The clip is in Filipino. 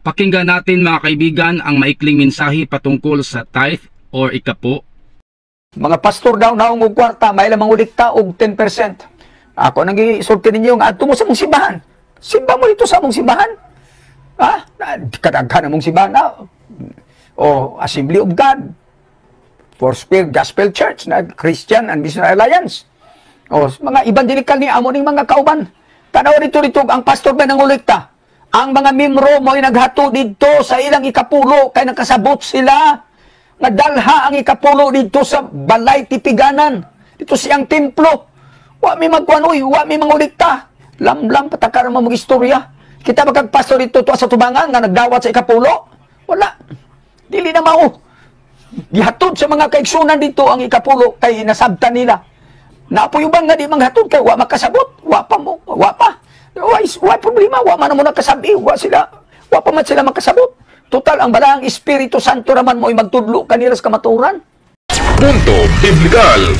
Pakinggan natin mga kaibigan ang maikling mensahe patungkol sa tithe or ikapo. Mga pastor daw naong og kwarta, may lamang ulikta og 10%. Ako nang gisulti ninyo nga adto mo sa mong simbahan. Simba mo dito sa mong simbahan. Ha? Kadaghan mong simbahan na. O Assembly of God, Foursquare Gospel Church, na Christian and Missionary Alliance. O mga evangelical ni amo ning mga kauban. Tanaw dito ang pastor ba nang ulikta. Ang mga membro mo ay naghato dito sa ilang ikapulo kay nakasabot sila nga dalha ang ikapulo dito sa balay tipiganan. Dito siyang templo. Wa mi magkuanoy, wa mi mangulikta. Lamlam patakar mo istorya. Kita magkagpastor dito to sa tubangan nga nagdawat sa ikapulo. Wala. Dili na mao. Gihatod sa mga kaigsunan dito ang ikapulo kay nasabtan nila. Napuyuban nga di manghatod kay wa makasabot. Wa pa mo, wa pa. Wa problema, wa man mo nakasabi, wa pa man sila makasabot. Total ang balang Espiritu Santo raman mo ay magtudlo kanila sa kamaturan. Punto Biblikal.